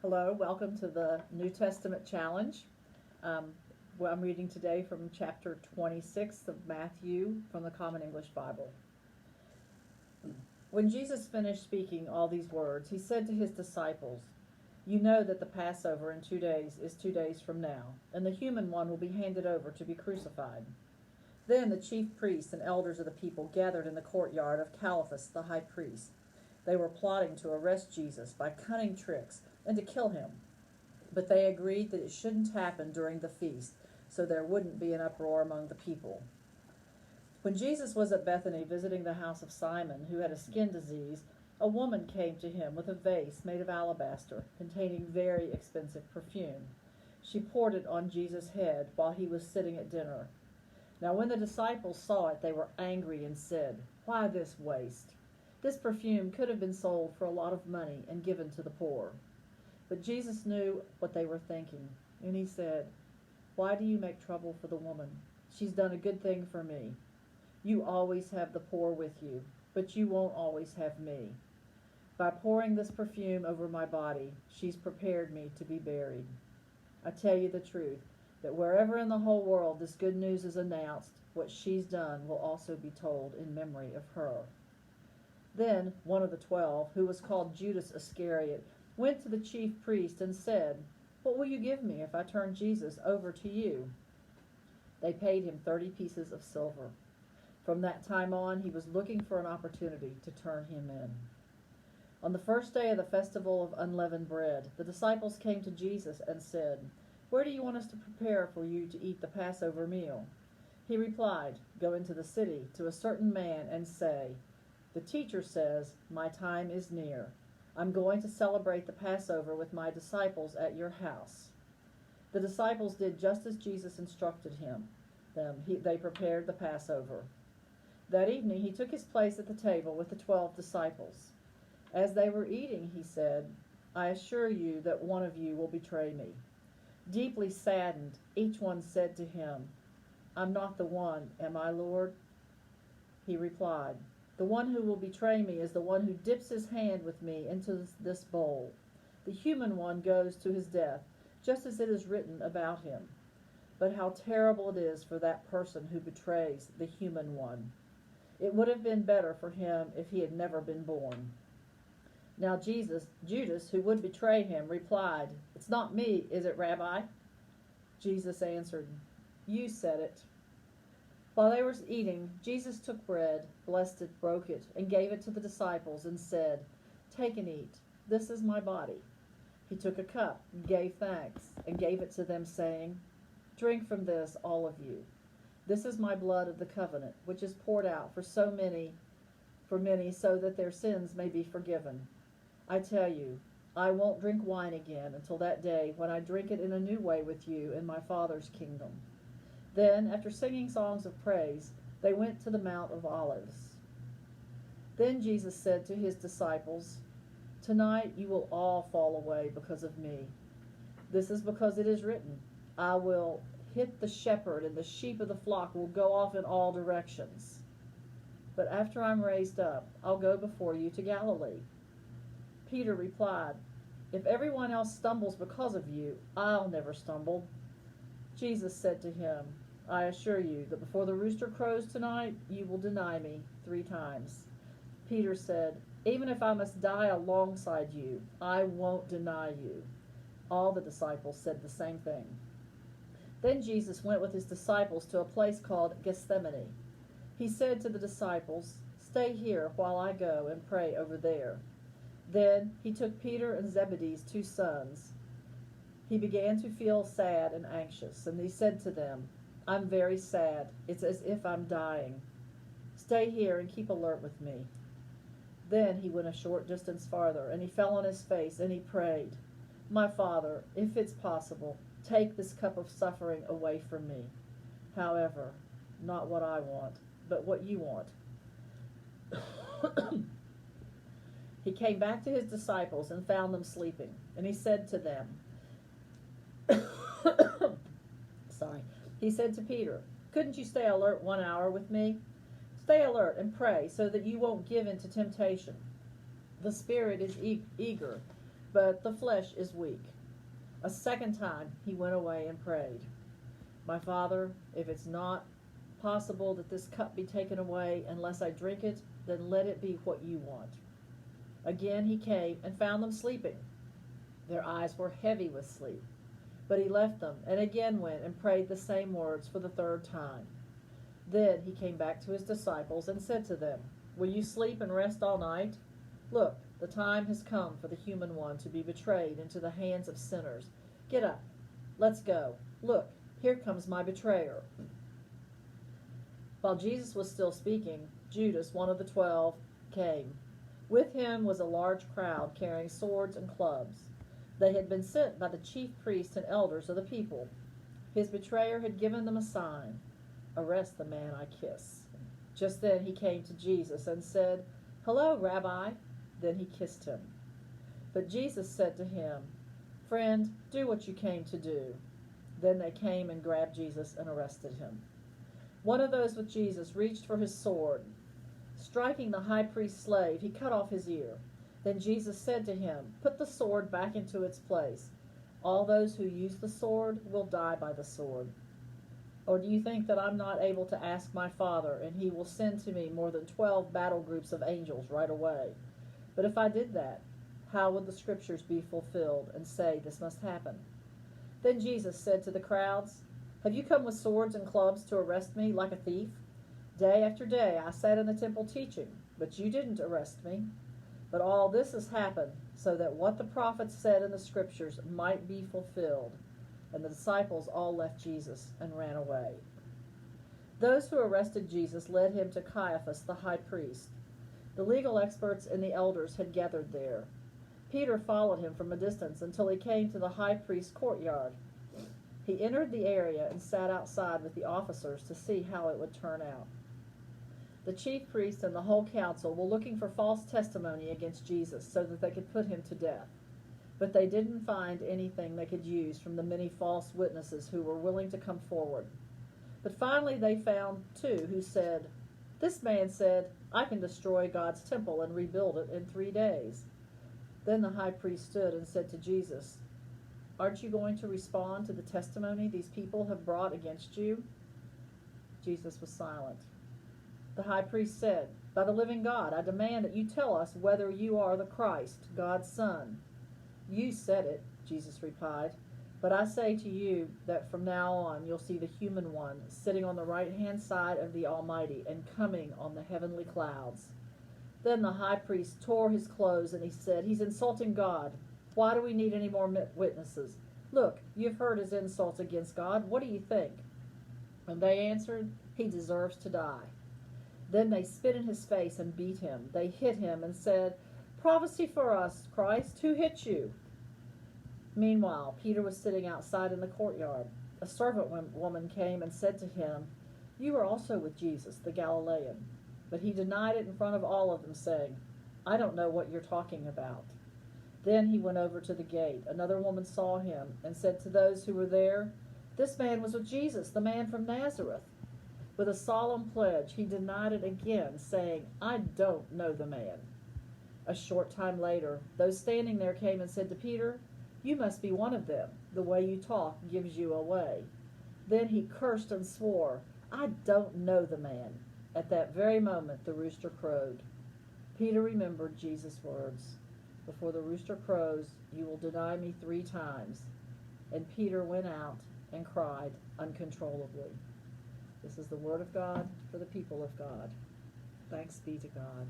Hello, welcome to the New Testament Challenge. I'm reading today from chapter 26 of Matthew from the Common English Bible. When Jesus finished speaking all these words, he said to his disciples, "You know that the Passover in 2 days is 2 days from now, and the human one will be handed over to be crucified." Then the chief priests and elders of the people gathered in the courtyard of Caiaphas the high priest. They were plotting to arrest Jesus by cunning tricks and to kill him. But they agreed that it shouldn't happen during the feast, so there wouldn't be an uproar among the people. When Jesus was at Bethany visiting the house of Simon, who had a skin disease, a woman came to him with a vase made of alabaster containing very expensive perfume. She poured it on Jesus' head while he was sitting at dinner. Now when the disciples saw it, they were angry and said, "Why this waste? This perfume could have been sold for a lot of money and given to the poor." But Jesus knew what they were thinking, and he said, "Why do you make trouble for the woman? She's done a good thing for me. You always have the poor with you, but you won't always have me. By pouring this perfume over my body, she's prepared me to be buried. I tell you the truth, that wherever in the whole world this good news is announced, what she's done will also be told in memory of her." Then one of the 12, who was called Judas Iscariot, went to the chief priest and said, "What will you give me if I turn Jesus over to you?" They paid him 30 pieces of silver. From that time on, he was looking for an opportunity to turn him in. On the first day of the festival of unleavened bread, the disciples came to Jesus and said, "Where do you want us to prepare for you to eat the Passover meal?" He replied, "Go into the city to a certain man and say, 'The teacher says, my time is near. I'm going to celebrate the Passover with my disciples at your house.'" The disciples did just as Jesus instructed them. They prepared the Passover. That evening he took his place at the table with the 12 disciples. As they were eating, he said, "I assure you that one of you will betray me." Deeply saddened, each one said to him, "I'm not the one, am I, Lord?" He replied, "The one who will betray me is the one who dips his hand with me into this bowl. The human one goes to his death, just as it is written about him. But how terrible it is for that person who betrays the human one. It would have been better for him if he had never been born." Now Judas, who would betray him, replied, "It's not me, is it, Rabbi?" Jesus answered, "You said it." While they were eating, Jesus took bread, blessed it, broke it, and gave it to the disciples and said, "Take and eat. This is my body." He took a cup, gave thanks, and gave it to them, saying, "Drink from this, all of you. This is my blood of the covenant, which is poured out for many, so that their sins may be forgiven. I tell you, I won't drink wine again until that day when I drink it in a new way with you in my Father's kingdom." Then, after singing songs of praise, they went to the Mount of Olives. Then Jesus said to his disciples, "Tonight you will all fall away because of me. This is because it is written, 'I will hit the shepherd, and the sheep of the flock will go off in all directions.' But after I'm raised up, I'll go before you to Galilee." Peter replied, "If everyone else stumbles because of you, I'll never stumble." Jesus said to him, "I assure you that before the rooster crows tonight, you will deny me 3 times." Peter said, "Even if I must die alongside you, I won't deny you." All the disciples said the same thing. Then Jesus went with his disciples to a place called Gethsemane. He said to the disciples, "Stay here while I go and pray over there." Then he took Peter and Zebedee's 2 sons. He began to feel sad and anxious, and he said to them, "I'm very sad. It's as if I'm dying. Stay here and keep alert with me." Then he went a short distance farther, and he fell on his face, and he prayed, "My Father, if it's possible, take this cup of suffering away from me. However, not what I want, but what you want." He came back to his disciples and found them sleeping, and he said to them, He said to Peter, "Couldn't you stay alert 1 hour with me? Stay alert and pray so that you won't give in to temptation. The spirit is eager, but the flesh is weak." A second time he went away and prayed, "My Father, if it's not possible that this cup be taken away unless I drink it, then let it be what you want." Again he came and found them sleeping. Their eyes were heavy with sleep. But he left them and again went and prayed the same words for the third time. Then he came back to his disciples and said to them, "Will you sleep and rest all night? Look, the time has come for the human one to be betrayed into the hands of sinners. Get up, let's go. Look, here comes my betrayer." While Jesus was still speaking, Judas, one of the 12, came. With him was a large crowd carrying swords and clubs. They had been sent by the chief priests and elders of the people. His betrayer had given them a sign: "Arrest the man I kiss." Just then he came to Jesus and said, "Hello, Rabbi." Then he kissed him. But Jesus said to him, "Friend, do what you came to do." Then they came and grabbed Jesus and arrested him. One of those with Jesus reached for his sword. Striking the high priest's slave, he cut off his ear. Then Jesus said to him, "Put the sword back into its place. All those who use the sword will die by the sword. Or do you think that I'm not able to ask my Father, and he will send to me more than 12 battle groups of angels right away? But if I did that, how would the scriptures be fulfilled and say this must happen?" Then Jesus said to the crowds, "Have you come with swords and clubs to arrest me like a thief? Day after day I sat in the temple teaching, but you didn't arrest me. But all this has happened so that what the prophets said in the scriptures might be fulfilled." And the disciples all left Jesus and ran away. Those who arrested Jesus led him to Caiaphas, the high priest. The legal experts and the elders had gathered there. Peter followed him from a distance until he came to the high priest's courtyard. He entered the area and sat outside with the officers to see how it would turn out. The chief priests and the whole council were looking for false testimony against Jesus so that they could put him to death. But they didn't find anything they could use from the many false witnesses who were willing to come forward. But finally they found 2 who said, "This man said, 'I can destroy God's temple and rebuild it in 3 days.'" Then the high priest stood and said to Jesus, "Aren't you going to respond to the testimony these people have brought against you?" Jesus was silent. The high priest said, "By the living God, I demand that you tell us whether you are the Christ, God's Son." "You said it," Jesus replied, "but I say to you that from now on you'll see the human one sitting on the right-hand side of the Almighty and coming on the heavenly clouds." Then the high priest tore his clothes and he said, "He's insulting God. Why do we need any more witnesses? Look, you've heard his insults against God. What do you think?" And they answered, "He deserves to die." Then they spit in his face and beat him. They hit him and said, "Prophecy for us, Christ. Who hit you?" Meanwhile, Peter was sitting outside in the courtyard. A servant woman came and said to him, "You are also with Jesus, the Galilean." But he denied it in front of all of them, saying, "I don't know what you're talking about." Then he went over to the gate. Another woman saw him and said to those who were there, "This man was with Jesus, the man from Nazareth." With a solemn pledge, he denied it again, saying, "I don't know the man." A short time later, those standing there came and said to Peter, "You must be one of them. The way you talk gives you away." Then he cursed and swore, "I don't know the man." At that very moment, the rooster crowed. Peter remembered Jesus' words, "Before the rooster crows, you will deny me 3 times." And Peter went out and cried uncontrollably. This is the word of God for the people of God. Thanks be to God.